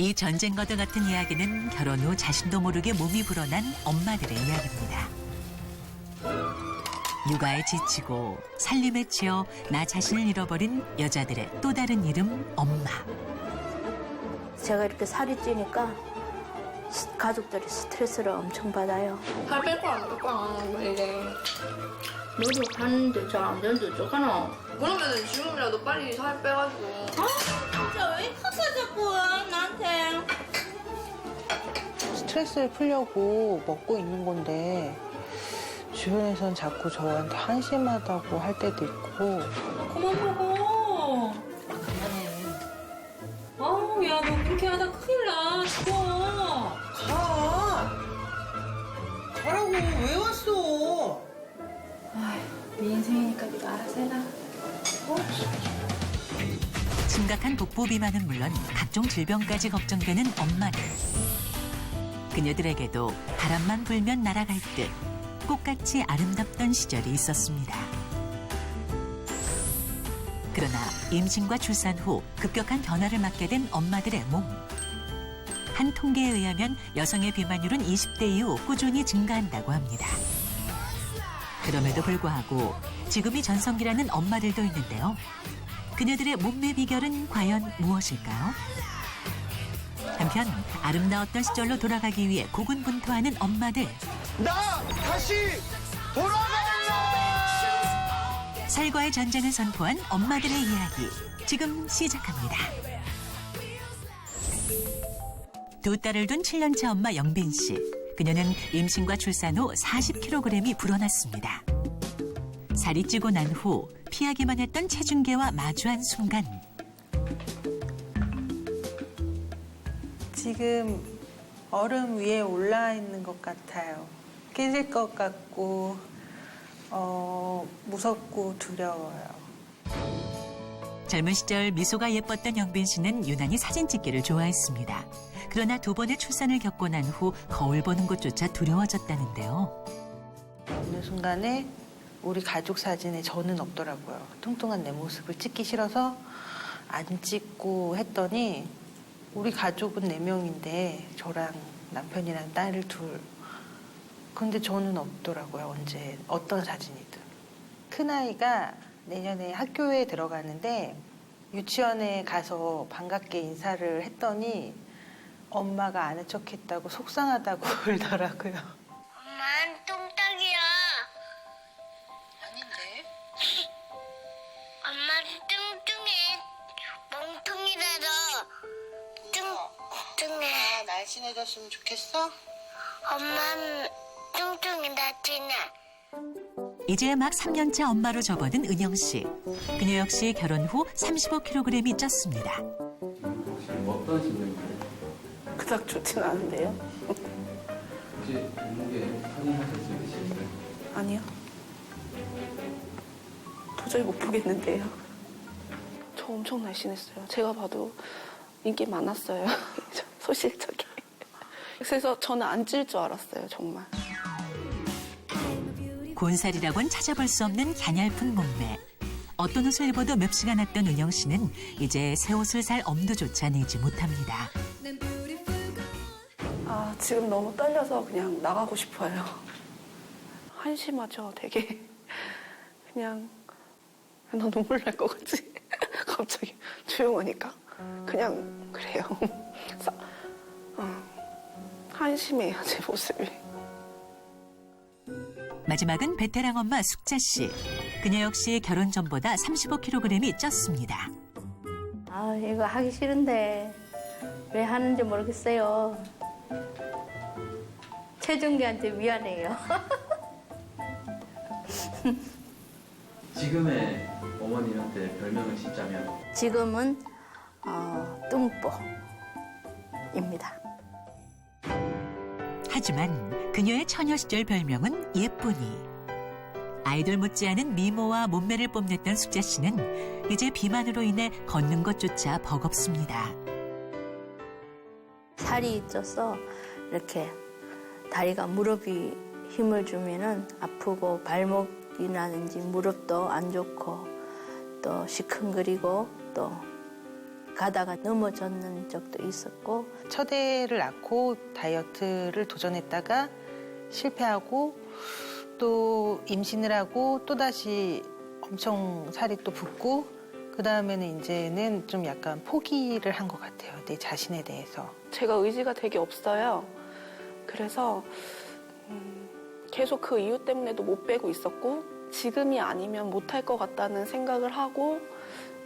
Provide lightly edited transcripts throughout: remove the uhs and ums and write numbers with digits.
이 전쟁과도 같은 이야기는 결혼 후 자신도 모르게 몸이 불어난 엄마들의 이야기입니다. 육아에 지치고 살림에 치여 나 자신을 잃어버린 여자들의 또 다른 이름 엄마. 제가 이렇게 살이 찌니까 가족들이 스트레스를 엄청 받아요. 살 뺄 거야, 안 뺄 거야, 왜 이래. 노력하는데 잘 안 되는데 어떡하나. 그러면은 지금이라도 빨리 살 빼가지고. 진짜 왜 커서 자꾸 나한테. 스트레스를 풀려고 먹고 있는 건데 주변에선 자꾸 저한테 한심하다고 할 때도 있고. 그만 먹어. 그만해. 아우, 야, 너 그렇게 하다 큰일 나. 죽어. 가! 가라고 왜 왔어? 네 인생이니까 네가 알아서 해라. 심각한 복부 비만은 물론 각종 질병까지 걱정되는 엄마들. 그녀들에게도 바람만 불면 날아갈 듯 꽃같이 아름답던 시절이 있었습니다. 그러나 임신과 출산 후 급격한 변화를 맞게 된 엄마들의 몸. 한 통계에 의하면 여성의 비만율은 20대 이후 꾸준히 증가한다고 합니다. 그럼에도 불구하고 지금이 전성기라는 엄마들도 있는데요. 그녀들의 몸매 비결은 과연 무엇일까요? 한편 아름다웠던 시절로 돌아가기 위해 고군분투하는 엄마들. 나 다시 돌아가겠다! 살과의 전쟁을 선포한 엄마들의 이야기 지금 시작합니다. 두 딸을 둔 7년차 엄마 영빈 씨. 그녀는 임신과 출산 후 40kg이 불어났습니다. 살이 찌고 난 후 피하기만 했던 체중계와 마주한 순간. 지금 얼음 위에 올라 있는 것 같아요. 깨질 것 같고 무섭고 두려워요. 젊은 시절 미소가 예뻤던 영빈 씨는 유난히 사진 찍기를 좋아했습니다. 그러나 두 번의 출산을 겪고 난 후 거울 보는 것조차 두려워졌다는데요. 어느 순간에 우리 가족 사진에 저는 없더라고요. 뚱뚱한 내 모습을 찍기 싫어서 안 찍고 했더니 우리 가족은 4명인데 저랑 남편이랑 딸을 둘. 근데 저는 없더라고요. 언제 어떤 사진이든. 큰아이가 내년에 학교에 들어가는데 유치원에 가서 반갑게 인사를 했더니 엄마가 아는 척했다고 속상하다고 울더라고요. 엄마는 뚱딱이야. 아닌데? 엄마는 뚱뚱해. 멍청이라서 뚱뚱해. 아, 날씬해졌으면 좋겠어? 엄마는 뚱뚱이 나지네. 이제 막 3년차 엄마로 접어든 은영 씨. 그녀 역시 결혼 후 35kg이 쪘습니다. 혹시 어떤 신경인가요? 그닥 좋진 않은데요? 혹시 몸무게 확인하실 수 있으실까요? 아니요. 도저히 못 보겠는데요. 저 엄청 날씬했어요. 제가 봐도 인기 많았어요. 소실적이. 그래서 저는 안 찔 줄 알았어요, 정말. 곤살이라곤 찾아볼 수 없는 갸냘픈 몸매. 어떤 옷을 입어도 맵시가 났던 은영 씨는 이제 새 옷을 살 엄두조차 내지 못합니다. 아, 지금 너무 떨려서 그냥 나가고 싶어요. 한심하죠, 되게. 그냥 나 눈물 날 것 같지? 갑자기 조용하니까. 그냥 그래요. 한심해요, 제 모습이. 마지막은 베테랑 엄마 숙자 씨. 그녀 역시 결혼 전보다 35kg이 쪘습니다. 아, 이거 하기 싫은데 왜 하는지 모르겠어요. 체중계한테 미안해요. 지금의 어머님한테 별명을 짓자면 지금은 뚱뽀입니다. 하지만 그녀의 처녀 시절 별명은 예쁜이. 아이돌 못지않은 미모와 몸매를 뽐냈던 숙자 씨는 이제 비만으로 인해 걷는 것조차 버겁습니다. 살이 쪄서 이렇게 다리가 무릎이 힘을 주면은 아프고 발목이라든지 무릎도 안 좋고 또 시큰거리고 또 가다가 넘어졌는 적도 있었고 첫 애를 낳고 다이어트를 도전했다가 실패하고 또 임신을 하고 또다시 엄청 살이 또 붓고 그 다음에는 이제는 좀 약간 포기를 한 것 같아요. 내 자신에 대해서. 제가 의지가 되게 없어요. 그래서 계속 그 이유 때문에도 못 빼고 있었고 지금이 아니면 못할 것 같다는 생각을 하고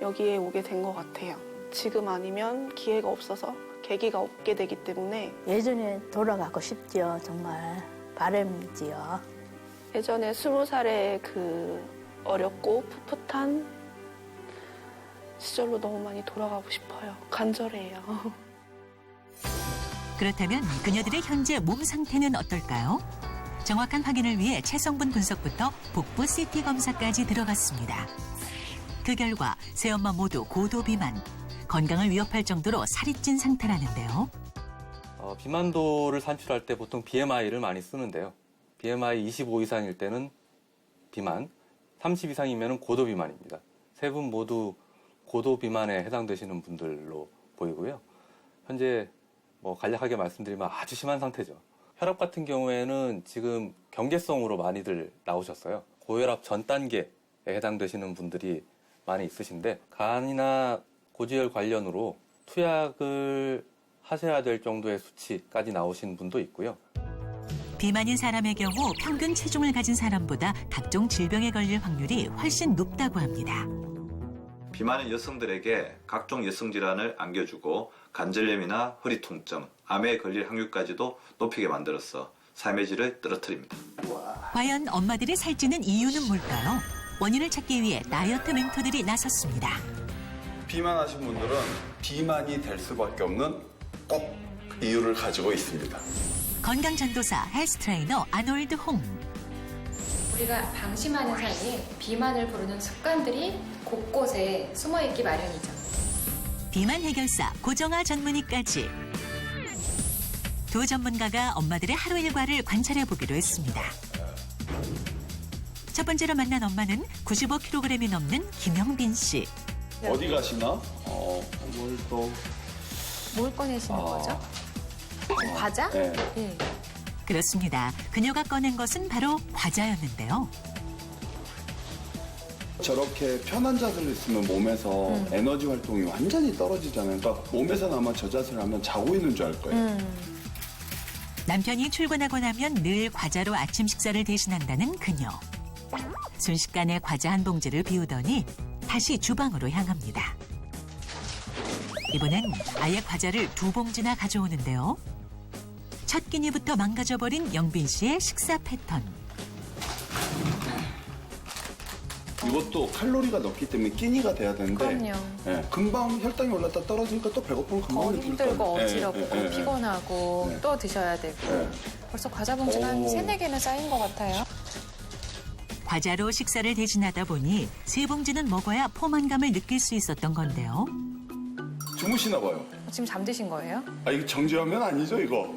여기에 오게 된 것 같아요. 지금 아니면 기회가 없어서 계기가 없게 되기 때문에 예전에 돌아가고 싶지요. 정말 바람이지요. 예전에 20살의 그 어렵고 풋풋한 시절로 너무 많이 돌아가고 싶어요. 간절해요. 그렇다면 그녀들의 현재 몸 상태는 어떨까요? 정확한 확인을 위해 체성분 분석부터 복부 CT 검사까지 들어갔습니다. 그 결과 세 엄마 모두 고도 비만, 건강을 위협할 정도로 살이 찐 상태라는데요. 비만도를 산출할 때 보통 BMI를 많이 쓰는데요. BMI 25 이상일 때는 비만, 30 이상이면 고도 비만입니다. 세 분 모두 고도 비만에 해당되시는 분들로 보이고요. 현재 간략하게 말씀드리면 아주 심한 상태죠. 혈압 같은 경우에는 지금 경계성으로 많이들 나오셨어요. 고혈압 전 단계에 해당되시는 분들이 많이 있으신데 간이나 고지혈 관련으로 투약을 하셔야 될 정도의 수치까지 나오신 분도 있고요. 비만인 사람의 경우 평균 체중을 가진 사람보다 각종 질병에 걸릴 확률이 훨씬 높다고 합니다. 비만인 여성들에게 각종 여성 질환을 안겨주고 관절염이나 허리 통증, 암에 걸릴 확률까지도 높이게 만들어서 삶의 질을 떨어뜨립니다. 과연 엄마들이 살찌는 이유는 뭘까요? 원인을 찾기 위해 다이어트 멘토들이 나섰습니다. 비만하신 분들은 비만이 될 수밖에 없는 꼭 이유를 가지고 있습니다. 건강전도사 헬스 트레이너 아놀드 홍. 우리가 방심하는 사이에 비만을 부르는 습관들이 곳곳에 숨어있기 마련이죠. 비만 해결사 고정아 전문의까지. 두 전문가가 엄마들의 하루 일과를 관찰해 보기로 했습니다. 첫 번째로 만난 엄마는 95kg이 넘는 김영빈 씨. 어디 가시나? 뭘 꺼내시는 거죠? 과자? 네. 네. 그렇습니다. 그녀가 꺼낸 것은 바로 과자였는데요. 저렇게 편한 자세로 있으면 몸에서 에너지 활동이 완전히 떨어지잖아요. 그러니까 몸에서는 아마 저 자세를 하면 자고 있는 줄 알 거예요. 남편이 출근하고 나면 늘 과자로 아침 식사를 대신한다는 그녀. 순식간에 과자 한 봉지를 비우더니 다시 주방으로 향합니다. 이번엔 아예 과자를 2봉지나 가져오는데요. 첫 끼니부터 망가져버린 영빈 씨의 식사 패턴. 이것도 칼로리가 높기 때문에 끼니가 돼야 되는데 그럼요. 예, 금방 혈당이 올랐다 떨어지니까 또 배고픔을 금방 더 느낄 힘들고 거예요. 어지럽고 피곤하고 네. 또 드셔야 되고 예. 벌써 과자 봉지가 한 오. 3-4개는 쌓인 것 같아요. 과자로 식사를 대신하다 보니 3봉지는 먹어야 포만감을 느낄 수 있었던 건데요. 주무시나 봐요. 지금 잠드신 거예요? 아 이거 정지하면 아니죠 이거.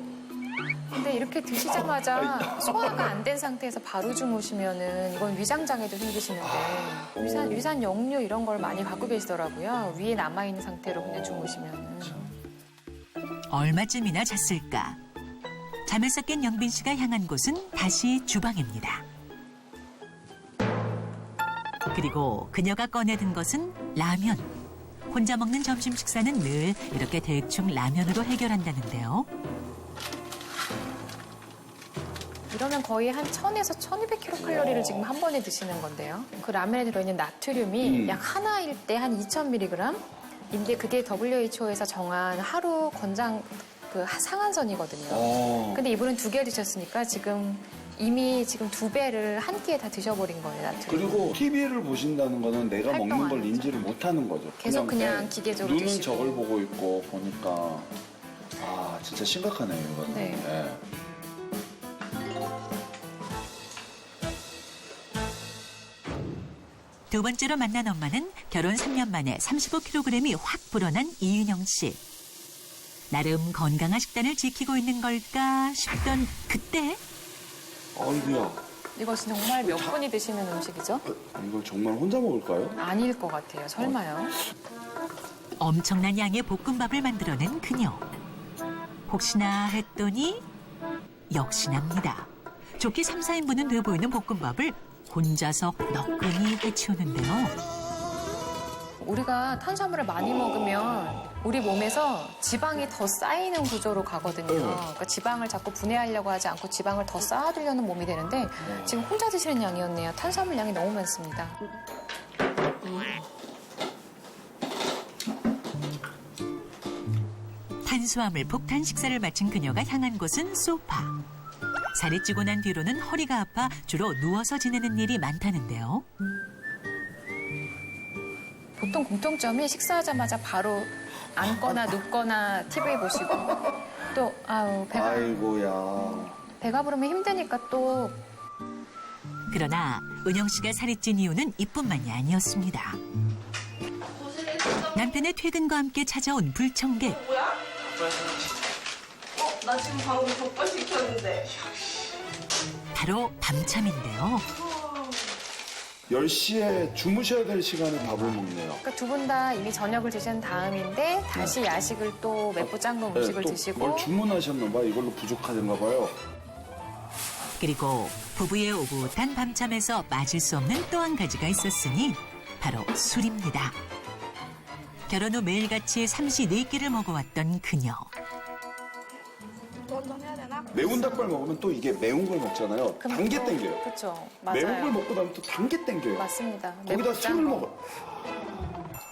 근데 이렇게 드시자마자 소화가 안 된 상태에서 바로 주무시면은 이건 위장장애도 생기시는데 위산 역류 이런 걸 많이 갖고 계시더라고요. 위에 남아있는 상태로 그냥 주무시면은. 얼마쯤이나 잤을까? 잠에서 깬 영빈 씨가 향한 곳은 다시 주방입니다. 그리고 그녀가 꺼내든 것은 라면. 혼자 먹는 점심 식사는 늘 이렇게 대충 라면으로 해결한다는데요. 이러면 거의 한 1000에서 1200kcal 지금 한 번에 드시는 건데요. 그 라면에 들어있는 나트륨이 약 하나일 때 한 2000mg? 인데 그게 WHO에서 정한 하루 권장 그 상한선이거든요. 근데 이분은 2개 드셨으니까 이미 2배를 한 끼에 다 드셔버린 거예요, 나트륨. 그리고 TV를 보신다는 거는 내가 활동 먹는 안 걸 하죠. 인지를 못하는 거죠. 계속 그냥 기계적으로 눈은 드시고. 저걸 보고 있고 보니까 진짜 심각하네요 이거는. 네. 예. 두 번째로 만난 엄마는 결혼 3년 만에 35kg이 확 불어난 이윤영 씨. 나름 건강한 식단을 지키고 있는 걸까 싶던 그때 아이고야. 이것은 정말 몇 분이 드시는 음식이죠? 이걸 정말 혼자 먹을까요? 아닐 것 같아요. 설마요? 엄청난 양의 볶음밥을 만들어낸 그녀. 혹시나 했더니 역시납니다. 좋게 3, 4인분은 돼 보이는 볶음밥을 혼자서 너끈히 해치우는데요. 우리가 탄수화물을 많이 먹으면 우리 몸에서 지방이 더 쌓이는 구조로 가거든요. 그러니까 지방을 자꾸 분해하려고 하지 않고 지방을 더 쌓아두려는 몸이 되는데 지금 혼자 드시는 양이었네요. 탄수화물 양이 너무 많습니다. 탄수화물 폭탄 식사를 마친 그녀가 향한 곳은 소파. 살이 찌고 난 뒤로는 허리가 아파 주로 누워서 지내는 일이 많다는데요. 보통 공통점이 식사하자마자 바로 앉거나 눕거나 TV 보시고 또 배가 부르면 힘드니까 또. 그러나 은영 씨가 살이 찐 이유는 이뿐만이 아니었습니다. 남편의 퇴근과 함께 찾아온 불청객. 뭐야? 나 지금 방금 족발 시켰는데. 바로 밤참인데요. 10시에 주무셔야 될 시간에 밥을 먹네요. 그러니까 두 분 다 이미 저녁을 드신 다음인데 다시 야식을 또 맵고 짠 거 음식을 또 드시고. 뭘 주문하셨나 봐. 이걸로 부족하던가 봐요. 그리고 부부의 오붓한 밤참에서 빠질 수 없는 또 한 가지가 있었으니 바로 술입니다. 결혼 후 매일같이 삼시 4끼를 먹어왔던 그녀. 매운 닭발 먹으면 또 이게 매운 걸 먹잖아요. 단 게 땡겨요. 그렇죠. 맞아요. 매운 걸 먹고 나면 또 단 게 땡겨요. 맞습니다. 거기다 술을 먹어.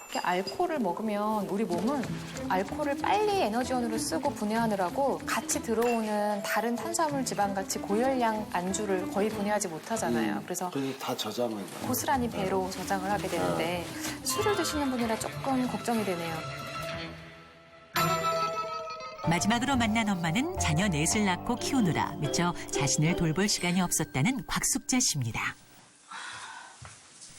이렇게 알코올을 먹으면 우리 몸은 알코올을 빨리 에너지원으로 쓰고 분해하느라고 같이 들어오는 다른 탄수화물 지방같이 고열량 안주를 거의 분해하지 못하잖아요. 그래서 다 저장을. 고스란히 배로 저장을 하게 되는데 술을 드시는 분이라 조금 걱정이 되네요. 마지막으로 만난 엄마는 자녀 넷을 낳고 키우느라 미처 자신을 돌볼 시간이 없었다는 곽숙자 씨입니다.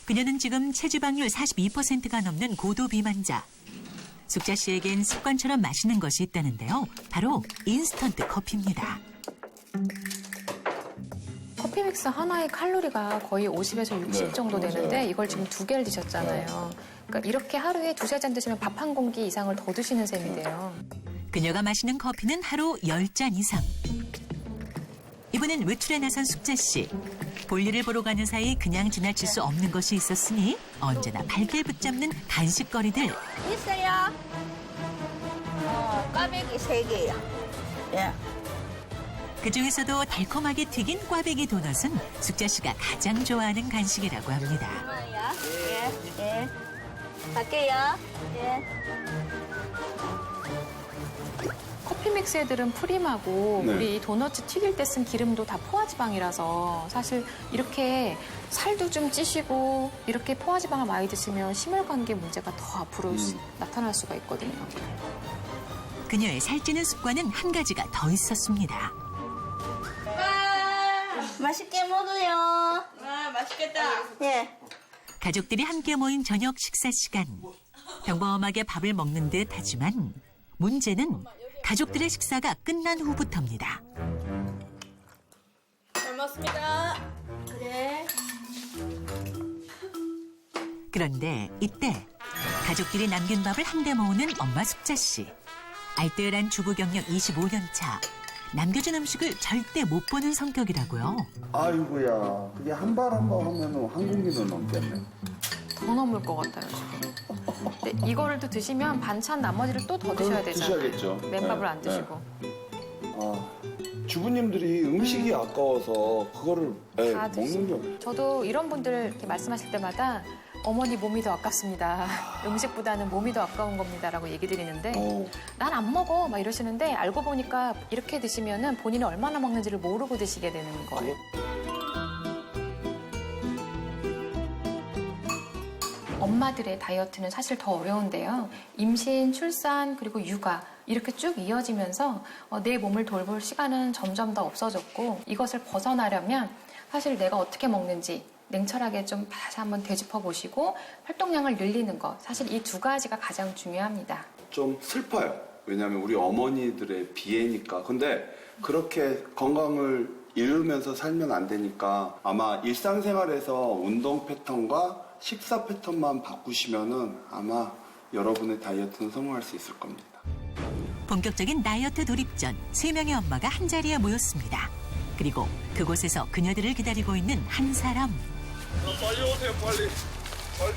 그녀는 지금 체지방률 42%가 넘는 고도 비만자. 숙자 씨에겐 습관처럼 마시는 것이 있다는데요. 바로 인스턴트 커피입니다. 커피 믹스 하나의 칼로리가 거의 50에서 60 정도 되는데 이걸 지금 2개를 드셨잖아요. 그러니까 이렇게 하루에 2-3잔 드시면 밥 한 공기 이상을 더 드시는 셈이 돼요. 그녀가 마시는 커피는 하루 10잔 이상. 이번엔 외출에 나선 숙자 씨. 볼일을 보러 가는 사이 그냥 지나칠 수 없는 것이 있었으니 언제나 발길 붙잡는 간식거리들. 있어요. 꽈배기 3개요. 예. 그중에서도 달콤하게 튀긴 꽈배기 도넛은 숙자 씨가 가장 좋아하는 간식이라고 합니다. 엄마야. 예. 갈게요. 예. 커피 믹스 애들은 프림하고 네. 우리 도너츠 튀길 때 쓴 기름도 다 포화지방이라서 사실 이렇게 살도 좀 찌시고 이렇게 포화지방을 많이 드시면 심혈관계 문제가 더 앞으로 나타날 수가 있거든요. 그녀의 살찌는 습관은 한 가지가 더 있었습니다. 맛있게 먹어요. 맛있겠다. 예. 가족들이 함께 모인 저녁 식사 시간. 평범하게 밥을 먹는 듯 하지만 문제는 가족들의 식사가 끝난 후부터입니다. 잘 먹습니다. 그래. 그런데 이때 가족들이 남긴 밥을 한데 모으는 엄마 숙자 씨. 알뜰한 주부 경력 25년 차. 남겨진 음식을 절대 못 보는 성격이라고요. 아이고야. 그게 한 발 한 발 하면 한 공기는 넘겠네. 더 넘을 것 같아요, 지금. 근데 이거를 또 드시면 반찬 나머지를 또 더 드셔야 되잖아요. 드셔야겠죠. 맨밥을 네, 안 드시고. 주부님들이 음식이 아까워서 그거를 다 먹는 게. 저도 이런 분들 이렇게 말씀하실 때마다 어머니 몸이 더 아깝습니다. 음식보다는 몸이 더 아까운 겁니다라고 얘기 드리는데 난 안 먹어 막 이러시는데 알고 보니까 이렇게 드시면은 본인이 얼마나 먹는지를 모르고 드시게 되는 거예요. 엄마들의 다이어트는 사실 더 어려운데요. 임신, 출산, 그리고 육아 이렇게 쭉 이어지면서 내 몸을 돌볼 시간은 점점 더 없어졌고 이것을 벗어나려면 사실 내가 어떻게 먹는지 냉철하게 좀 다시 한번 되짚어 보시고 활동량을 늘리는 것 사실 이 두 가지가 가장 중요합니다. 좀 슬퍼요. 왜냐하면 우리 어머니들의 비애니까. 근데 그렇게 건강을 잃으면서 살면 안 되니까 아마 일상생활에서 운동 패턴과 식사 패턴만 바꾸시면은 아마 여러분의 다이어트는 성공할 수 있을 겁니다. 본격적인 다이어트 돌입 전 3명의 엄마가 한자리에 모였습니다. 그리고 그곳에서 그녀들을 기다리고 있는 한 사람. 빨리 오세요, 빨리.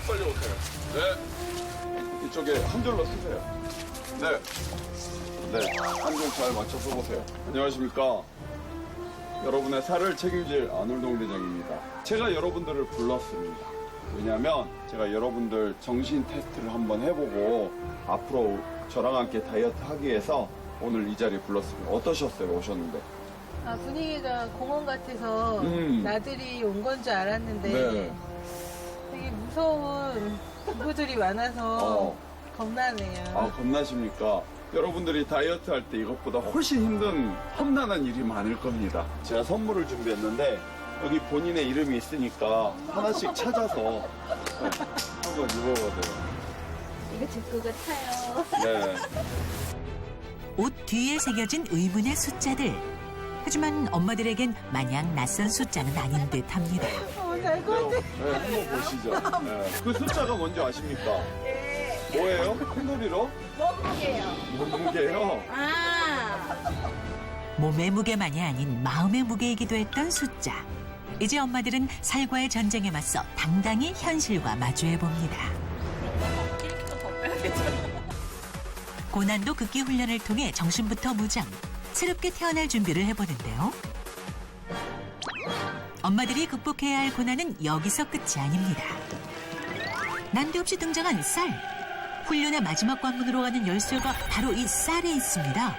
빨리 오세요. 네. 이쪽에 한 줄로 쓰세요. 네. 한 줄 잘 맞춰서 보세요. 안녕하십니까. 여러분의 살을 책임질 안울동 대장입니다. 제가 여러분들을 불렀습니다. 왜냐하면 제가 여러분들 정신 테스트를 한번 해보고 앞으로 저랑 함께 다이어트 하기 위해서 오늘 이 자리에 불렀습니다. 어떠셨어요, 오셨는데? 아, 분위기가 공원 같아서 나들이 온 건 줄 알았는데 네. 되게 무서운 부부들이 많아서 겁나네요. 아, 겁나십니까? 여러분들이 다이어트 할 때 이것보다 훨씬 힘든 험난한 일이 많을 겁니다. 제가 선물을 준비했는데 여기 본인의 이름이 있으니까 하나씩 찾아서 한번 입어보세요. 이거 제 거 같아요. 네. 옷 뒤에 새겨진 의문의 숫자들. 하지만 엄마들에겐 마냥 낯선 숫자는 아닌 듯합니다. 잘 것 같아. 네, 한번 보시죠. 네. 그 숫자가 뭔지 아십니까? 뭐예요? 큰 소리로? 몸무게요. 몸의 무게만이 아닌 마음의 무게이기도 했던 숫자. 이제 엄마들은 살과의 전쟁에 맞서 당당히 현실과 마주해 봅니다. 고난도 극기 훈련을 통해 정신부터 무장, 새롭게 태어날 준비를 해보는데요. 엄마들이 극복해야 할 고난은 여기서 끝이 아닙니다. 난데없이 등장한 쌀. 훈련의 마지막 관문으로 가는 열쇠가 바로 이 쌀에 있습니다.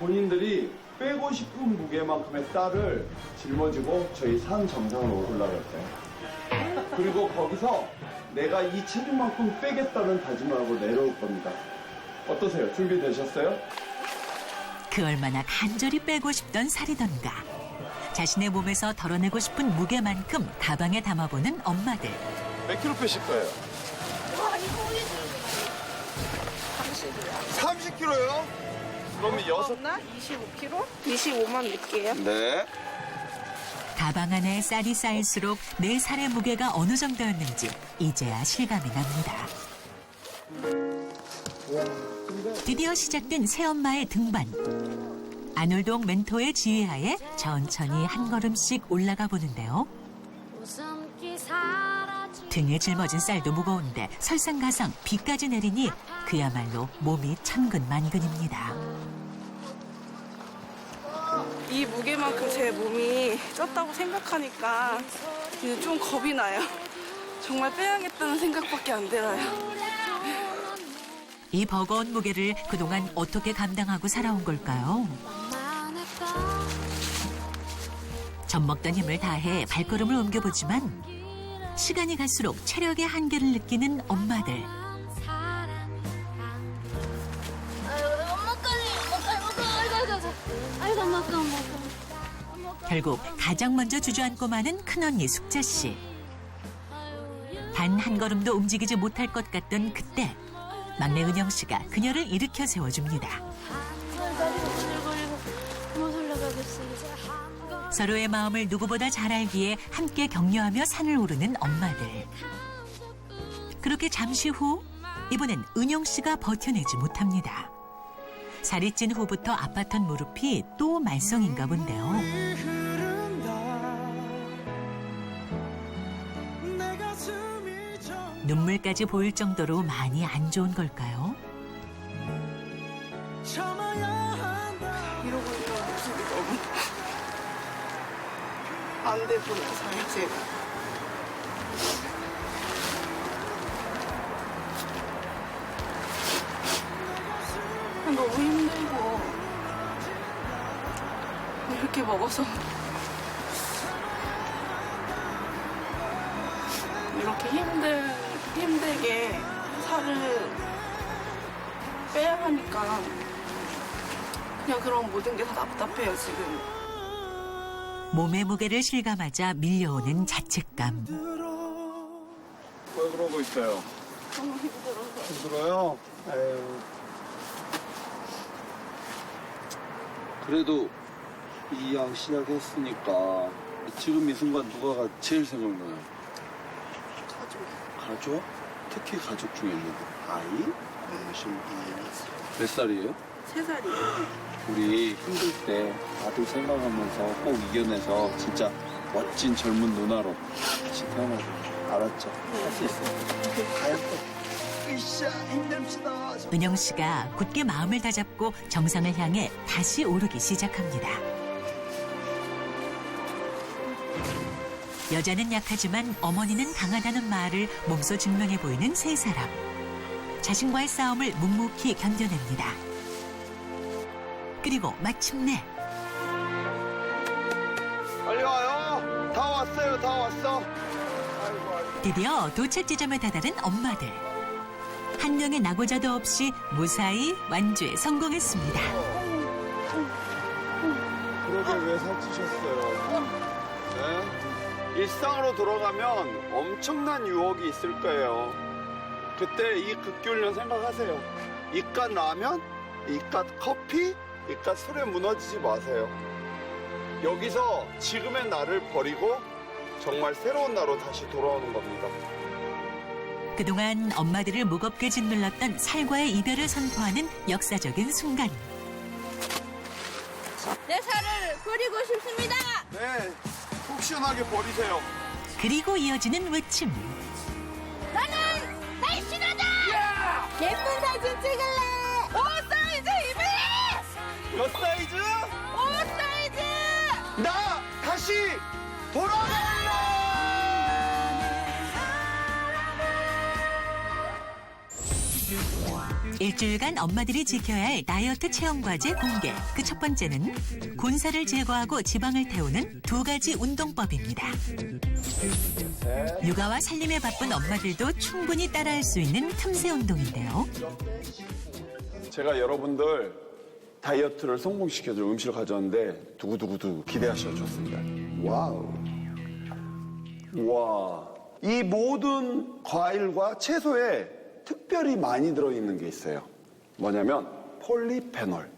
본인들이 빼고 싶은 무게만큼의 쌀을 짊어지고 저희 산 정상으로 올라갈 거예요. 그리고 거기서 내가 이 체중만큼 빼겠다는 다짐을 하고 내려올 겁니다. 어떠세요? 준비되셨어요? 그 얼마나 간절히 빼고 싶던 쌀이던가. 자신의 몸에서 덜어내고 싶은 무게만큼 가방에 담아보는 엄마들. 몇 킬로 빼실 거예요? 30킬로요? 그러면 25kg? 25만 넣을게요. 네. 가방 안에 쌀이 쌓일수록 내 살의 무게가 어느 정도였는지 이제야 실감이 납니다. 드디어 시작된 새엄마의 등반. 안울동 멘토의 지휘하에 천천히 한 걸음씩 올라가 보는데요. 등에 짊어진 쌀도 무거운데 설상가상 비까지 내리니 그야말로 몸이 천근만근입니다. 이 무게만큼 제 몸이 쪘다고 생각하니까 이제 좀 겁이 나요. 정말 빼야겠다는 생각밖에 안 들어요. 이 버거운 무게를 그동안 어떻게 감당하고 살아온 걸까요? 젖먹던 힘을 다해 발걸음을 옮겨보지만 시간이 갈수록 체력의 한계를 느끼는 엄마들. 결국 가장 먼저 주저앉고 마는 큰언니 숙자 씨. 단 한 걸음도 움직이지 못할 것 같던 그때 막내 은영 씨가 그녀를 일으켜 세워줍니다. 서로의 마음을 누구보다 잘 알기에 함께 격려하며 산을 오르는 엄마들. 그렇게 잠시 후 이번엔 은영 씨가 버텨내지 못합니다. 살이 찐 후부터 아팠던 무릎이 또 말썽인가 본데요. 눈물까지 보일 정도로 많이 안 좋은 걸까요? 이러고 있는 모습이 너무 안 돼 보여서요, 제가. 너무 힘들고 이렇게 먹어서 이렇게 힘들게 살을 빼야 하니까 그냥 그런 모든 게 다 답답해요, 지금. 몸의 무게를 실감하자 밀려오는 자책감. 왜 그러고 있어요? 너무 힘들어서. 힘들어요? 에휴. 그래도 이 약 시작했으니까 지금 이 순간 누가가 제일 생각나요? 가족? 가족? 특히 가족 중에 있는 아이, 몇 살이에요? 3살이에요. 우리 힘들 때 아들 생각하면서 꼭 이겨내서 진짜 멋진 젊은 누나로 다시 태어나자. 알았죠? 할 수 있어요. 가요. 으쌰, 힘냅시다. 은영 씨가 굳게 마음을 다잡고 정상을 향해 다시 오르기 시작합니다. 여자는 약하지만 어머니는 강하다는 말을 몸소 증명해 보이는 세 사람. 자신과의 싸움을 묵묵히 견뎌냅니다. 그리고 마침내 빨리 와요. 다 왔어요. 다 왔어. 드디어 도착 지점에 다다른 엄마들. 한 명의 낙오자도 없이 무사히 완주에 성공했습니다. 그러게 왜 살찌셨어요? 네? 일상으로 돌아가면 엄청난 유혹이 있을 거예요. 그때 이 극기훈련 생각하세요. 이깟 라면, 이깟 커피, 이깟 술에 무너지지 마세요. 여기서 지금의 나를 버리고 정말 새로운 나로 다시 돌아오는 겁니다. 그동안 엄마들을 무겁게 짓눌렀던 살과의 이별을 선포하는 역사적인 순간. 내 살을 버리고 싶습니다. 네, 속 시원하게 버리세요. 그리고 이어지는 외침. 나는 날씬하다. 예쁜 사진 찍을래. 5사이즈 입을래. 몇 사이즈? 5사이즈. 나 다시 돌아갈래. 일주일간 엄마들이 지켜야 할 다이어트 체험 과제 공개. 그 첫 번째는 군살을 제거하고 지방을 태우는 2가지 운동법입니다. 육아와 살림에 바쁜 엄마들도 충분히 따라할 수 있는 틈새 운동인데요. 제가 여러분들 다이어트를 성공시켜줄 음식을 가져왔는데 두구두구두 기대하셔도 좋습니다. 와우. 와. 이 모든 과일과 채소에 특별히 많이 들어있는 게 있어요. 뭐냐면 폴리페놀.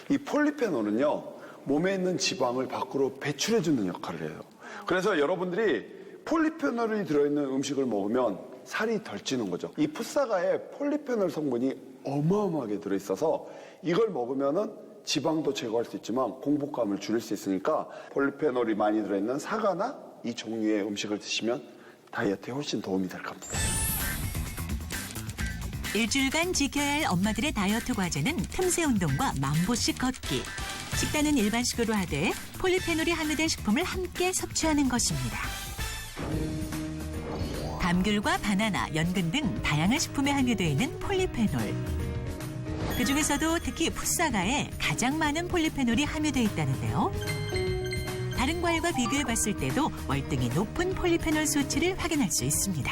이 폴리페놀은요, 몸에 있는 지방을 밖으로 배출해주는 역할을 해요. 그래서 여러분들이 폴리페놀이 들어있는 음식을 먹으면 살이 덜 찌는 거죠. 이 풋사과에 폴리페놀 성분이 어마어마하게 들어있어서 이걸 먹으면은 지방도 제거할 수 있지만 공복감을 줄일 수 있으니까 폴리페놀이 많이 들어있는 사과나 이 종류의 음식을 드시면 다이어트에 훨씬 도움이 될 겁니다. 일주일간 지켜야 할 엄마들의 다이어트 과제는 틈새 운동과 만보씩 걷기. 식단은 일반식으로 하되 폴리페놀이 함유된 식품을 함께 섭취하는 것입니다. 감귤과 바나나, 연근 등 다양한 식품에 함유되어 있는 폴리페놀. 그중에서도 특히 풋사과에 가장 많은 폴리페놀이 함유되어 있다는데요. 다른 과일과 비교해 봤을 때도 월등히 높은 폴리페놀 수치를 확인할 수 있습니다.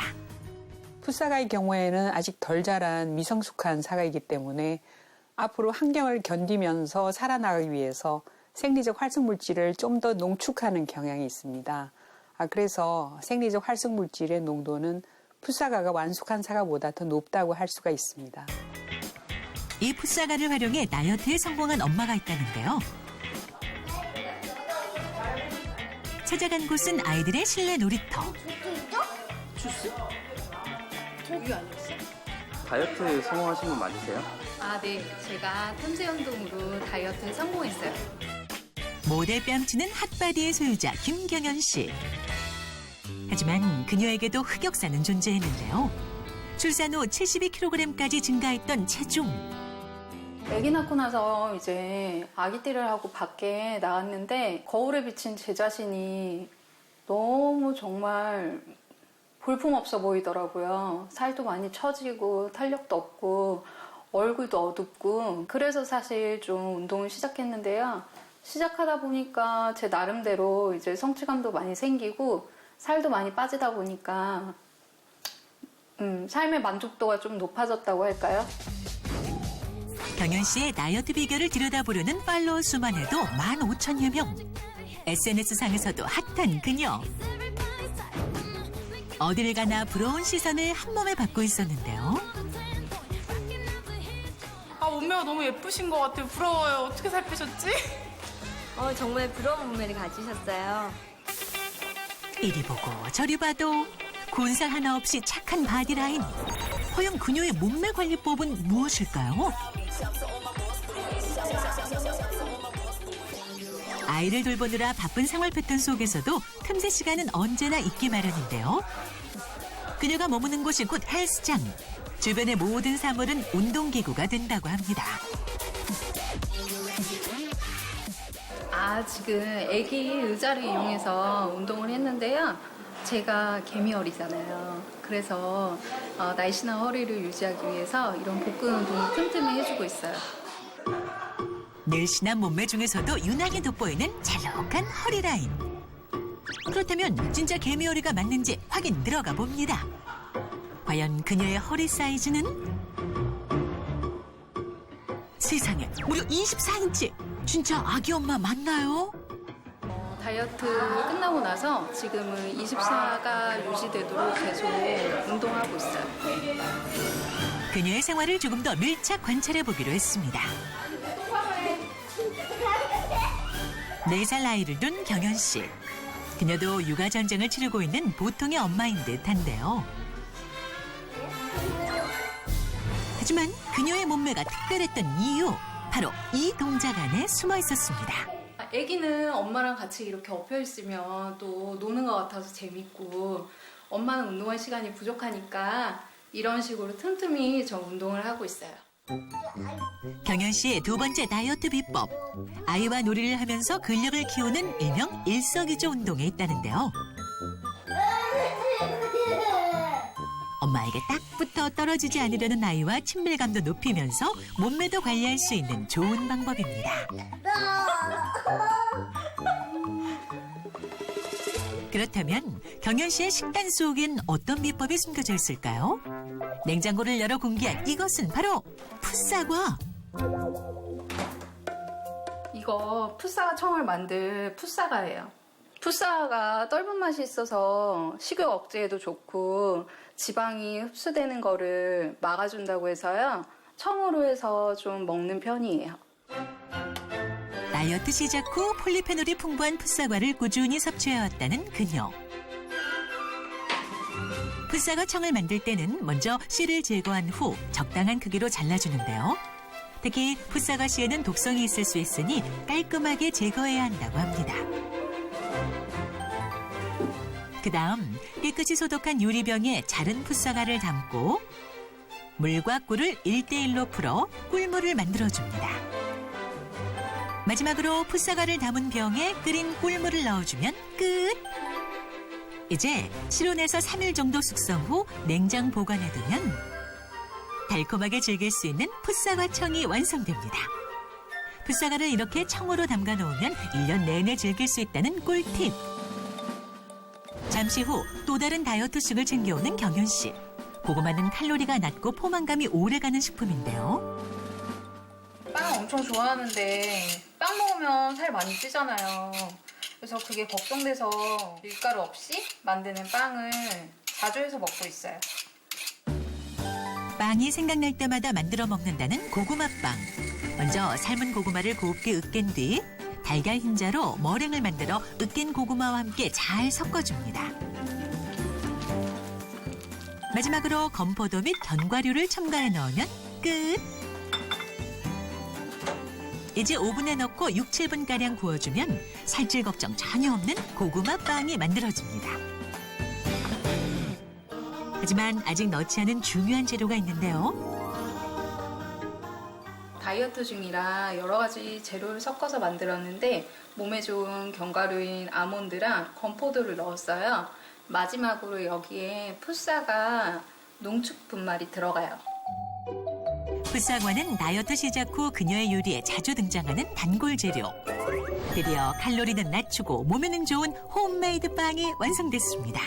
풋사과의 경우에는 아직 덜 자란 미성숙한 사과이기 때문에 앞으로 환경을 견디면서 살아나가기 위해서 생리적 활성물질을 좀 더 농축하는 경향이 있습니다. 그래서 생리적 활성물질의 농도는 풋사과가 완숙한 사과보다 더 높다고 할 수가 있습니다. 이 풋사과를 활용해 다이어트에 성공한 엄마가 있다는데요. 찾아간 곳은 아이들의 실내 놀이터. 주스? 저기 아니었어? 다이어트에 성공하신 건 맞으세요? 아, 네. 제가 틈새 운동으로 다이어트에 성공했어요. 모델 뺨치는 핫바디의 소유자 김경연 씨. 하지만 그녀에게도 흑역사는 존재했는데요. 출산 후 72kg까지 증가했던 체중. 아기 낳고 나서 이제 아기띠를 하고 밖에 나왔는데 거울에 비친 제 자신이 너무 정말 볼품없어 보이더라고요. 살도 많이 처지고 탄력도 없고 얼굴도 어둡고 그래서 사실 좀 운동을 시작했는데요. 시작하다 보니까 제 나름대로 이제 성취감도 많이 생기고 살도 많이 빠지다 보니까 삶의 만족도가 좀 높아졌다고 할까요? 경연 씨의 다이어트 비결을 들여다보려는 팔로워 수만 해도 15,000여 명. SNS상에서도 핫한 그녀. 어딜 가나 부러운 시선을 한 몸에 받고 있었는데요. 몸매가 너무 예쁘신 것 같아요. 부러워요. 어떻게 살 빼셨지? 정말 부러운 몸매를 가지셨어요. 이리 보고 저리 봐도 곤살 하나 없이 착한 바디라인. 허영 그녀의 몸매 관리법은 무엇일까요? 아이를 돌보느라 바쁜 생활 패턴 속에서도 틈새 시간은 언제나 있기 마련인데요. 그녀가 머무는 곳이 곧 헬스장. 주변의 모든 사물은 운동기구가 된다고 합니다. 지금 아기 의자를 이용해서 운동을 했는데요. 제가 개미허리잖아요. 그래서 날씬한 허리를 유지하기 위해서 이런 복근 운동을 틈틈이 해주고 있어요. 늘씬한 몸매 중에서도 유난히 돋보이는 잘록한 허리 라인. 그렇다면 진짜 개미허리가 맞는지 확인 들어가 봅니다. 과연 그녀의 허리 사이즈는? 세상에 무려 24인치! 진짜 아기 엄마 맞나요? 다이어트 끝나고 나서 지금은 24가 유지되도록 계속 운동하고 있어요. 그녀의 생활을 조금 더 밀착 관찰해 보기로 했습니다. 4살 아이를 둔 경연 씨. 그녀도 육아 전쟁을 치르고 있는 보통의 엄마인 듯한데요. 하지만 그녀의 몸매가 특별했던 이유, 바로 이 동작 안에 숨어 있었습니다. 아기는 엄마랑 같이 이렇게 엎여 있으면 또 노는 것 같아서 재밌고, 엄마는 운동할 시간이 부족하니까 이런 식으로 틈틈이 저 운동을 하고 있어요. 경연 씨의 두 번째 다이어트 비법. 아이와 놀이를 하면서 근력을 키우는 일명 일석이조 운동에 있다는데요. 엄마에게 딱 붙어 떨어지지 않으려는 아이와 친밀감도 높이면서 몸매도 관리할 수 있는 좋은 방법입니다. 그렇다면 경연 씨의 식단 속엔 어떤 비법이 숨겨져 있을까요? 냉장고를 열어 공개한 이것은 바로 풋사과. 이거 풋사과 청을 만들 풋사과예요. 풋사과가 떫은 맛이 있어서 식욕 억제에도 좋고 지방이 흡수되는 거를 막아준다고 해서요. 청으로 해서 좀 먹는 편이에요. 다이어트 시작 후 폴리페놀이 풍부한 풋사과를 꾸준히 섭취해왔다는 그녀. 풋사과 청을 만들 때는 먼저 씨를 제거한 후 적당한 크기로 잘라주는데요. 특히 풋사과 씨에는 독성이 있을 수 있으니 깔끔하게 제거해야 한다고 합니다. 그다음 깨끗이 소독한 유리병에 자른 풋사과를 담고 물과 꿀을 1대1로 풀어 꿀물을 만들어줍니다. 마지막으로 풋사과를 담은 병에 끓인 꿀물을 넣어주면 끝! 이제 실온에서 3일 정도 숙성 후 냉장 보관해두면 달콤하게 즐길 수 있는 풋사과 청이 완성됩니다. 풋사과를 이렇게 청으로 담가 놓으면 1년 내내 즐길 수 있다는 꿀팁! 잠시 후 또 다른 다이어트식을 챙겨오는 경연 씨. 고구마는 칼로리가 낮고 포만감이 오래가는 식품인데요. 빵 엄청 좋아하는데 빵 먹으면 살 많이 찌잖아요. 그래서 그게 걱정돼서 밀가루 없이 만드는 빵을 자주 해서 먹고 있어요. 빵이 생각날 때마다 만들어 먹는다는 고구마빵. 먼저 삶은 고구마를 곱게 으깬 뒤 달걀 흰자로 머랭을 만들어 으깬 고구마와 함께 잘 섞어줍니다. 마지막으로 건포도 및 견과류를 첨가해 넣으면 끝! 이제 오븐에 넣고 6, 7분가량 구워주면 살찔 걱정 전혀 없는 고구마 빵이 만들어집니다. 하지만 아직 넣지 않은 중요한 재료가 있는데요. 다이어트 중이라 여러 가지 재료를 섞어서 만들었는데 몸에 좋은 견과류인 아몬드랑 건포도를 넣었어요. 마지막으로 여기에 풋사과 농축 분말이 들어가요. 풋사과는 다이어트 시작 후 그녀의 요리에 자주 등장하는 단골 재료. 드디어 칼로리는 낮추고 몸에는 좋은 홈메이드 빵이 완성됐습니다.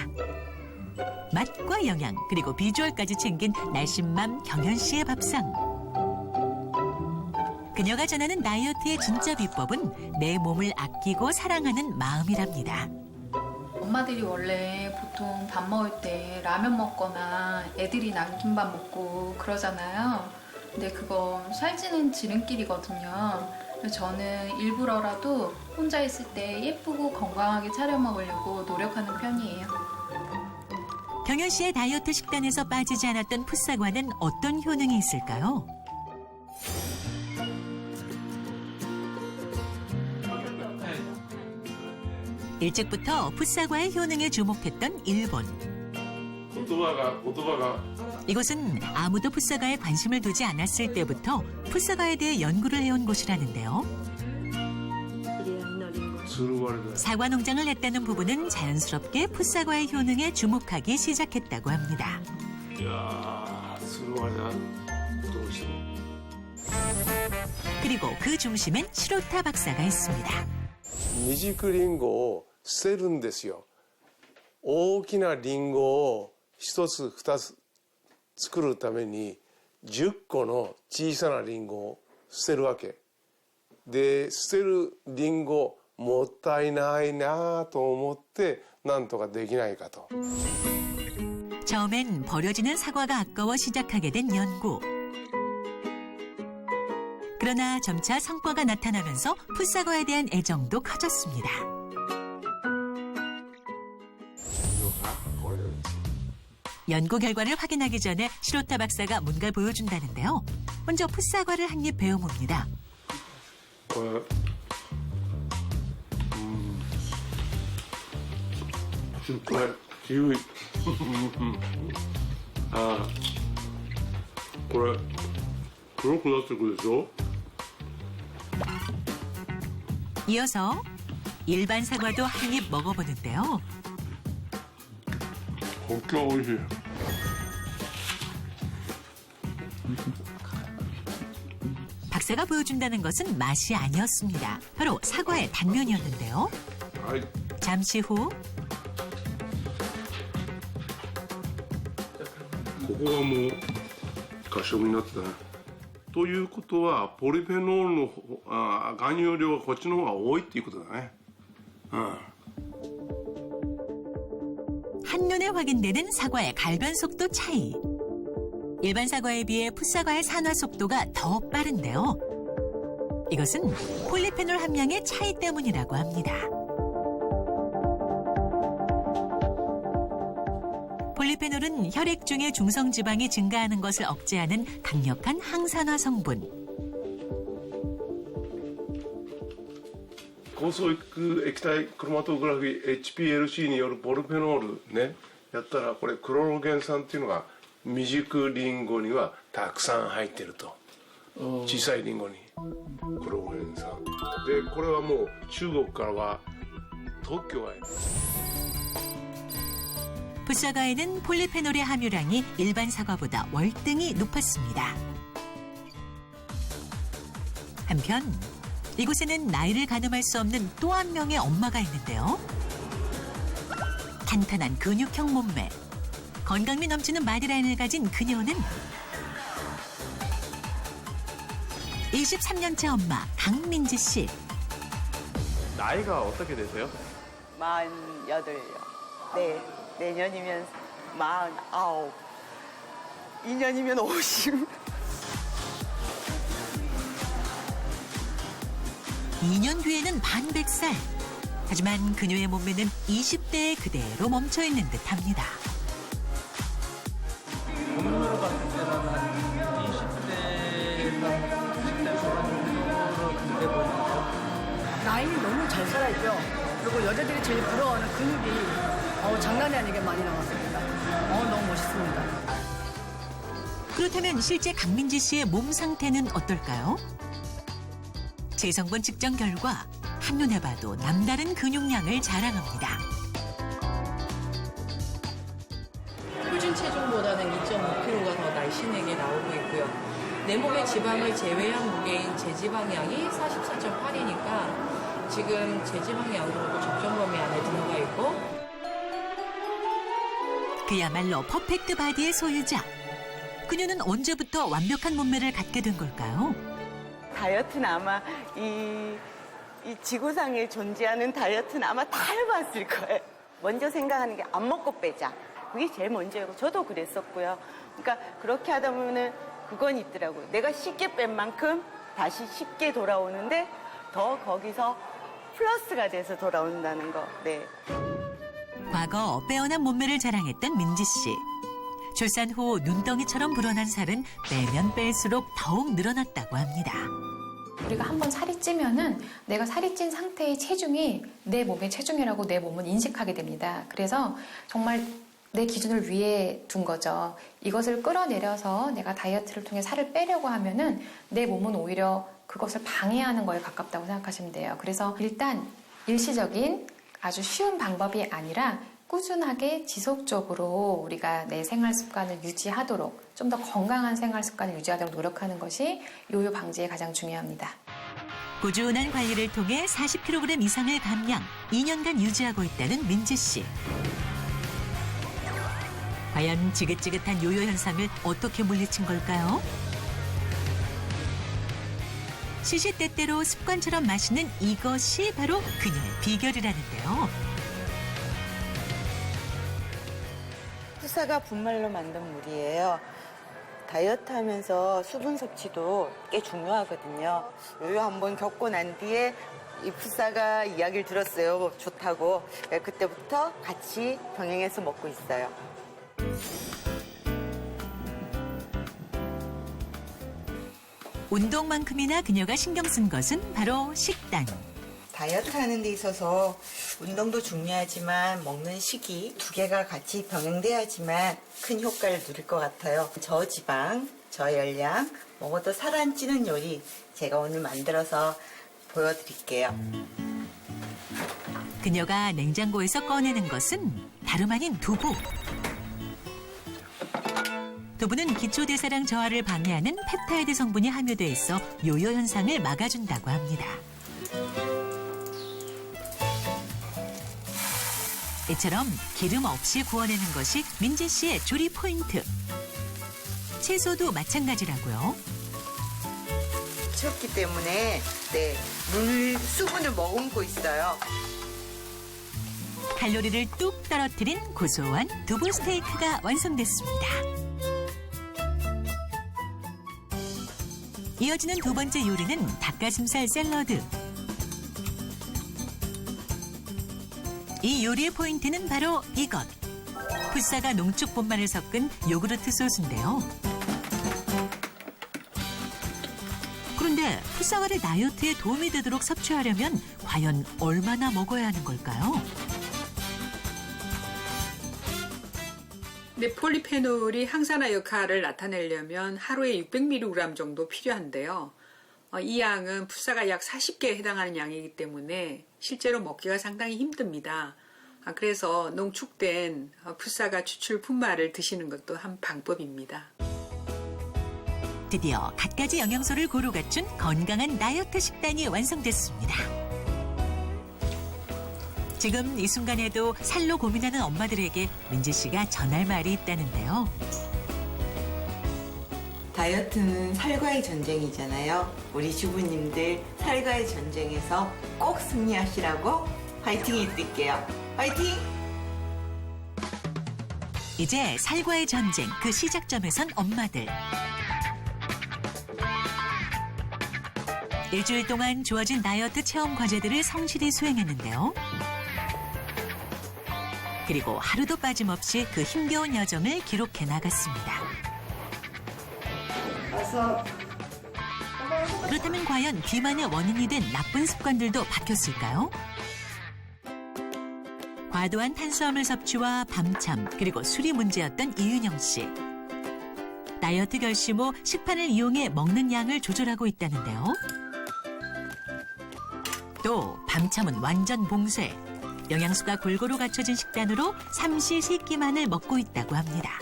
맛과 영양 그리고 비주얼까지 챙긴 날씬맘 경연 씨의 밥상. 그녀가 전하는 다이어트의 진짜 비법은 내 몸을 아끼고 사랑하는 마음이랍니다. 엄마들이 원래 보통 밥 먹을 때 라면 먹거나 애들이 남긴 밥 먹고 그러잖아요. 근데 그건 살찌는 지름길이거든요. 저는 일부러라도 혼자 있을 때 예쁘고 건강하게 차려 먹으려고 노력하는 편이에요. 경현 씨의 다이어트 식단에서 빠지지 않았던 풋사과는 어떤 효능이 있을까요? 일찍부터 풋사과의 효능에 주목했던 일본. 이곳은 아무도 풋사과에 관심을 두지 않았을 때부터 풋사과에 대해 연구를 해온 곳이라는데요. 사과 농장을 했다는 부부는 자연스럽게 풋사과의 효능에 주목하기 시작했다고 합니다. 그리고 그 중심엔 시로타 박사가 있습니다. 未熟リンゴを捨てるんですよ。大きなリンゴを1つ2つ作るために10個の小さなリンゴを捨てるわけ。で、捨てるリンゴもったいないなと思ってなんとかできないかと。 처음엔 버려지는 사과가 아까워 시작하게 된 연구. 그러나 점차 성과가 나타나면서 풋사과에 대한 애정도 커졌습니다. 연구 결과를 확인하기 전에 시로타 박사가 뭔가 보여준다는데요. 먼저 풋사과를 한 입 베어봅니다. 기위. 아, これ黒くなってくるでしょ? 이어서 일반 사과도 한 입 먹어보는데요. 진짜 맛있어. 박사가 보여준다는 것은 맛이 아니었습니다. 바로 사과의 단면이었는데요. 잠시 후 ここがもう褐色になってたね。ということはポリフェノールの含有量がこっちの方が多いっていうことだね。 한눈에 확인되는 사과의 갈변 속도 차이. 일반 사과에 비해 풋사과의 산화 속도가 더 빠른데요. 이것은 폴리페놀 함량의 차이 때문이라고 합니다. 폴리페놀은 혈액 중의 중성지방이 증가하는 것을 억제하는 강력한 항산화 성분.高層液体クロマトグラフィー HPLC によるポリフェノールねやったらこれクロロゲン酸っていうのが未熟リンゴにはたくさん入ってると小さいリンゴにクロロゲン酸でこれはもう中国からは特許が得る 풋사과에는 폴리페놀의 함유량이 일반 사과보다 월등히 높았습니다. 한편 이곳에는 나이를 가늠할 수 없는 또 한 명의 엄마가 있는데요. 탄탄한 근육형 몸매, 건강미 넘치는 바디라인을 가진 그녀는 23년차 엄마 강민지 씨. 나이가 어떻게 되세요? 48요. 네, 내년이면 49. 2년이면 50. 2년 뒤에는 반백살. 하지만 그녀의 몸매는 20대에 그대로 멈춰있는 듯합니다. 몸으로 봤을 때는 한 20대 초반 정도로 보이죠. 나이는 너무 잘 살아있죠. 그리고 여자들이 제일 부러워하는 근육이 장난이 아니게 많이 나왔습니다. 너무 멋있습니다. 그렇다면 실제 강민지 씨의 몸 상태는 어떨까요? 체성분 측정 결과 한눈에 봐도 남다른 근육량을 자랑합니다. 표준 체중보다는 2.5kg가 더 날씬하게 나오고 있고요. 내 몸의 지방을 제외한 무게인 제지방량이 44.8이니까 지금 제지방량으로도 적정 범위 안에 들어가 있고 그야말로 퍼펙트 바디의 소유자. 그녀는 언제부터 완벽한 몸매를 갖게 된 걸까요? 다이어트는 아마 이 지구상에 존재하는 다이어트는 아마 다 해봤을 거예요. 먼저 생각하는 게 안 먹고 빼자. 그게 제일 먼저였고 저도 그랬었고요. 그러니까 그렇게 하다 보면은 그건 있더라고요. 내가 쉽게 뺀 만큼 다시 쉽게 돌아오는데 더 거기서 플러스가 돼서 돌아온다는 거. 네. 과거 빼어난 몸매를 자랑했던 민지 씨. 출산 후 눈덩이처럼 불어난 살은 빼면 뺄수록 더욱 늘어났다고 합니다. 우리가 한번 살이 찌면은 내가 살이 찐 상태의 체중이 내 몸의 체중이라고 내 몸은 인식하게 됩니다. 그래서 정말 내 기준을 위에 둔 거죠. 이것을 끌어내려서 내가 다이어트를 통해 살을 빼려고 하면은 내 몸은 오히려 그것을 방해하는 거에 가깝다고 생각하시면 돼요. 그래서 일단 일시적인 아주 쉬운 방법이 아니라 꾸준하게 지속적으로 우리가 내 생활 습관을 유지하도록 좀 더 건강한 생활 습관을 유지하도록 노력하는 것이 요요 방지에 가장 중요합니다. 꾸준한 관리를 통해 40kg 이상을 감량, 2년간 유지하고 있다는 민지 씨. 과연 지긋지긋한 요요 현상을 어떻게 물리친 걸까요? 시시때때로 습관처럼 마시는 이것이 바로 그녀의 비결이라는데요. 푸사가 분말로 만든 물이에요. 다이어트 하면서 수분 섭취도 꽤 중요하거든요. 요요 한번 겪고 난 뒤에 이 푸사가 이야기를 들었어요. 좋다고. 그때부터 같이 병행해서 먹고 있어요. 운동만큼이나 그녀가 신경 쓴 것은 바로 식단. 다이어트 하는 데 있어서 운동도 중요하지만 먹는 시기 두 개가 같이 병행돼야지만 큰 효과를 누릴 것 같아요. 저지방, 저열량, 먹어도 살 안 찌는 요리 제가 오늘 만들어서 보여드릴게요. 그녀가 냉장고에서 꺼내는 것은 다름 아닌 두부. 두부는 기초대사량 저하를 방해하는 펩타이드 성분이 함유돼 있어 요요 현상을 막아준다고 합니다. 이처럼 기름 없이 구워내는 것이 민지 씨의 조리 포인트. 채소도 마찬가지라고요. 쳤기 때문에 수분을 머금고 있어요. 칼로리를 뚝 떨어뜨린 고소한 두부 스테이크가 완성됐습니다. 이어지는 두 번째 요리는 닭가슴살 샐러드. 이 요리의 포인트는 바로 이것. 푸사가 농축 분말을 섞은 요구르트 소스인데요. 그런데 푸사가를 다이어트에 도움이 되도록 섭취하려면 과연 얼마나 먹어야 하는 걸까요? 근데 폴리페놀이 항산화 역할을 나타내려면 하루에 600mg 정도 필요한데요. 이 양은 푸사가 약 40개에 해당하는 양이기 때문에 실제로 먹기가 상당히 힘듭니다. 그래서 농축된 푸사가 추출 분말을 드시는 것도 한 방법입니다. 드디어 갖가지 영양소를 고루 갖춘 건강한 다이어트 식단이 완성됐습니다. 지금 이 순간에도 살로 고민하는 엄마들에게 민지 씨가 전할 말이 있다는데요. 다이어트는 살과의 전쟁이잖아요. 우리 주부님들 살과의 전쟁에서 꼭 승리하시라고 화이팅 해드릴게요. 화이팅! 이제 살과의 전쟁 그 시작점에 선 엄마들. 일주일 동안 주어진 다이어트 체험 과제들을 성실히 수행했는데요. 그리고 하루도 빠짐없이 그 힘겨운 여정을 기록해 나갔습니다. 그렇다면 과연 비만의 원인이 된 나쁜 습관들도 바뀌었을까요? 과도한 탄수화물 섭취와 밤참 그리고 술이 문제였던 이윤영 씨. 다이어트 결심 후 식판을 이용해 먹는 양을 조절하고 있다는데요. 또 밤참은 완전 봉쇄. 영양소가 골고루 갖춰진 식단으로 삼시 세끼만을 먹고 있다고 합니다.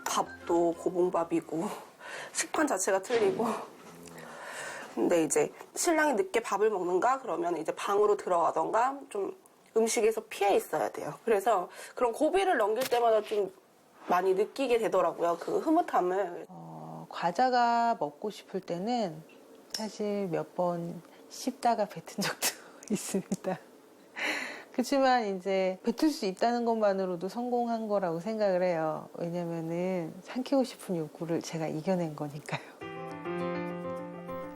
밥도 고봉밥이고 식판 자체가 틀리고 근데 이제 신랑이 늦게 밥을 먹는가 그러면 이제 방으로 들어가던가 좀 음식에서 피해 있어야 돼요. 그래서 그런 고비를 넘길 때마다 좀 많이 느끼게 되더라고요. 그 흐뭇함을. 과자가 먹고 싶을 때는 사실 몇 번 씹다가 뱉은 적도 있습니다. 그렇지만 이제 뱉을 수 있다는 것만으로도 성공한 거라고 생각을 해요. 왜냐면은 삼키고 싶은 욕구를 제가 이겨낸 거니까요.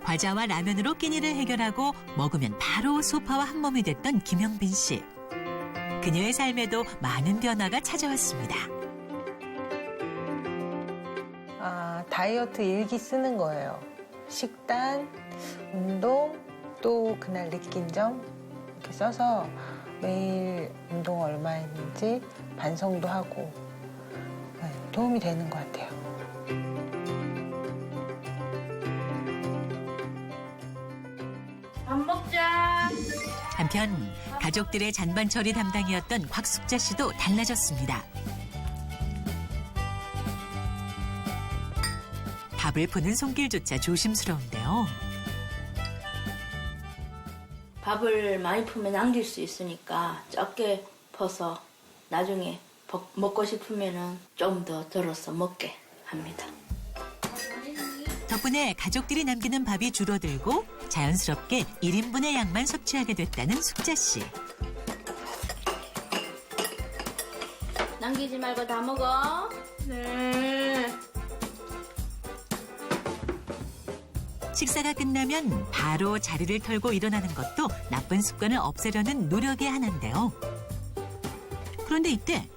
과자와 라면으로 끼니를 해결하고 먹으면 바로 소파와 한몸이 됐던 김영빈 씨. 그녀의 삶에도 많은 변화가 찾아왔습니다. 다이어트 일기 쓰는 거예요. 식단, 운동, 또 그날 느낀 점 이렇게 써서 매일 운동 얼마 했는지 반성도 하고 도움이 되는 것 같아요. 밥 먹자. 한편 가족들의 잔반 처리 담당이었던 곽숙자 씨도 달라졌습니다. 밥을 푸는 손길조차 조심스러운데요. 밥을 많이 풀면 남길 수 있으니까 적게 퍼서 나중에 먹고 싶으면 좀 더 덜어서 먹게 합니다. 덕분에 가족들이 남기는 밥이 줄어들고 자연스럽게 1인분의 양만 섭취하게 됐다는 숙자 씨. 남기지 말고 다 먹어. 네. 식사가 끝나면 바로 자리를 털고 일어나는 것도 나쁜 습관을 없애려는 노력의 하나인데요. 그런데 이때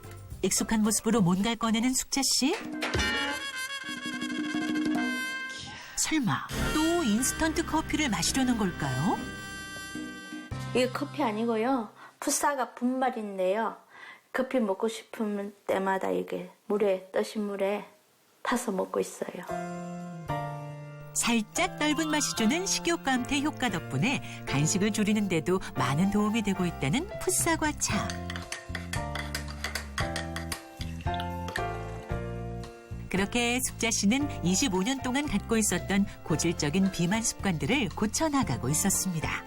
익숙한 모습으로 뭔가를 꺼내는 숙자 씨? 설마 또 인스턴트 커피를 마시려는 걸까요? 이게 커피 아니고요. 풋사과 분말인데요. 커피 먹고 싶은 때마다 이게 뜨신 물에 타서 먹고 있어요. 살짝 넓은 맛이 주는 식욕 감퇴 효과 덕분에 간식을 줄이는 데도 많은 도움이 되고 있다는 풋사과차. 그렇게 숙자 씨는 25년 동안 갖고 있었던 고질적인 비만 습관들을 고쳐나가고 있었습니다.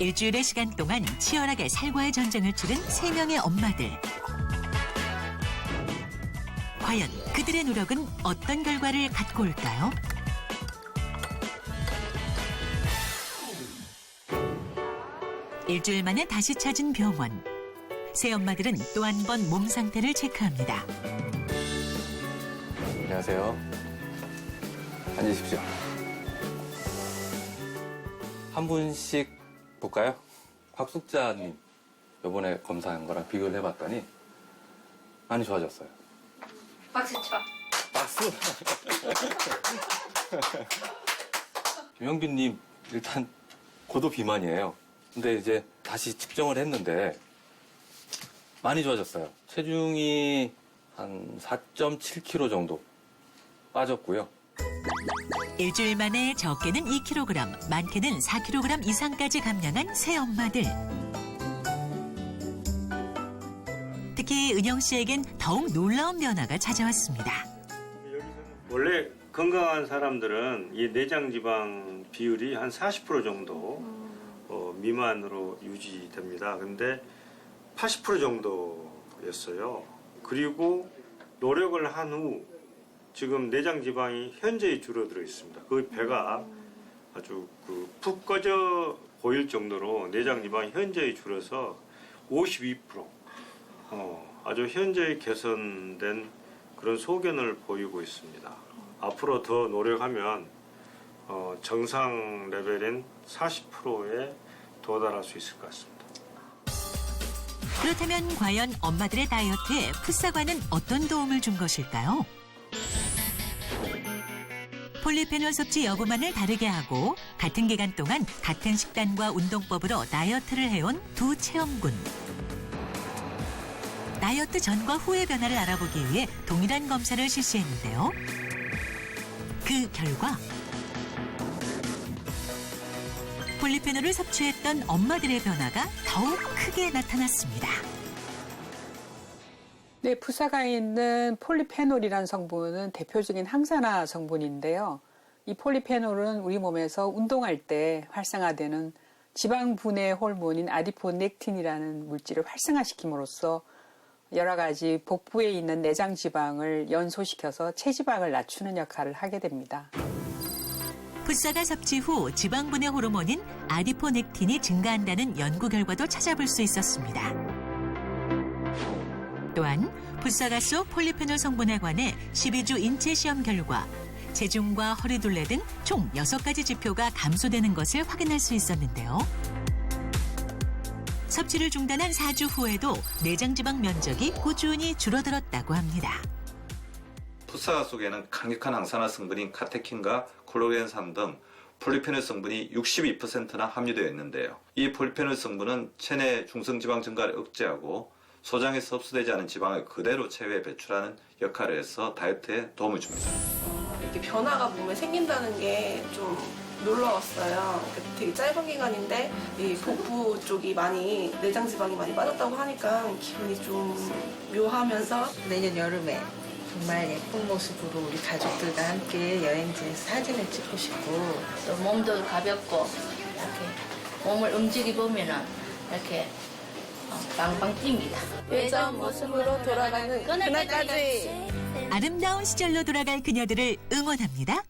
일주일의 시간 동안 치열하게 살과의 전쟁을 치른 3명의 엄마들. 과연 그들의 노력은 어떤 결과를 갖고 올까요? 일주일 만에 다시 찾은 병원. 새 엄마들은 또 한 번 몸 상태를 체크합니다. 안녕하세요. 앉으십시오. 한 분씩 볼까요? 곽숙자님 이번에 검사한 거랑 비교를 해봤더니 많이 좋아졌어요. 박수 쳐. 박수! 김영빈님 일단 고도 비만이에요. 근데 이제 다시 측정을 했는데 많이 좋아졌어요. 체중이 한 4.7kg 정도 빠졌고요. 일주일 만에 적게는 2kg, 많게는 4kg 이상까지 감량한 새 엄마들. 특히 은영 씨에겐 더욱 놀라운 변화가 찾아왔습니다. 원래 건강한 사람들은 이 내장 지방 비율이 한 40% 정도 미만으로 유지됩니다. 근데 80% 정도였어요. 그리고 노력을 한 후 지금 내장 지방이 현저히 줄어들어 있습니다. 그 배가 아주 푹 꺼져 보일 정도로 내장 지방이 현저히 줄어서 52%. 아주 현저히 개선된 그런 소견을 보이고 있습니다. 앞으로 더 노력하면 정상 레벨인 40%에 도달할 수 있을 것 같습니다. 그렇다면 과연 엄마들의 다이어트에 풋사과는 어떤 도움을 준 것일까요? 폴리페놀 섭취 여부만을 다르게 하고 같은 기간 동안 같은 식단과 운동법으로 다이어트를 해온 두 체험군. 다이어트 전과 후의 변화를 알아보기 위해 동일한 검사를 실시했는데요. 그 결과 폴리페놀을 섭취했던 엄마들의 변화가 더욱 크게 나타났습니다. 네, 풋사과에 있는 폴리페놀이라는 성분은 대표적인 항산화 성분인데요. 이 폴리페놀은 우리 몸에서 운동할 때 활성화되는 지방 분해 호르몬인 아디포넥틴이라는 물질을 활성화시킴으로써 여러 가지 복부에 있는 내장 지방을 연소시켜서 체지방을 낮추는 역할을 하게 됩니다. 풋사과 섭취 후 지방 분해 호르몬인 아디포넥틴이 증가한다는 연구 결과도 찾아볼 수 있었습니다. 또한 풋사과 속 폴리페놀 성분에 관해 12주 인체 시험 결과 체중과 허리둘레 등 총 6가지 지표가 감소되는 것을 확인할 수 있었는데요. 섭취를 중단한 4주 후에도 내장지방 면적이 꾸준히 줄어들었다고 합니다. 풋사과 속에는 강력한 항산화 성분인 카테킨과 콜로겐산 등 폴리페놀 성분이 62%나 함유되어 있는데요. 이 폴리페놀 성분은 체내 중성지방 증가를 억제하고 소장에서 흡수되지 않은 지방을 그대로 체외에 배출하는 역할을 해서 다이어트에 도움을 줍니다. 이렇게 변화가 몸에 생긴다는 게 좀 놀라웠어요. 되게 짧은 기간인데 이 복부 쪽이 많이 내장 지방이 많이 빠졌다고 하니까 기분이 좀 묘하면서 내년 여름에 정말 예쁜 모습으로 우리 가족들과 함께 여행지에서 사진을 찍고 싶고 또 몸도 가볍고 이렇게 몸을 움직여보면은 이렇게 빵빵 뜁니다. 예전 모습으로 돌아가는 그날까지 아름다운 시절로 돌아갈 그녀들을 응원합니다.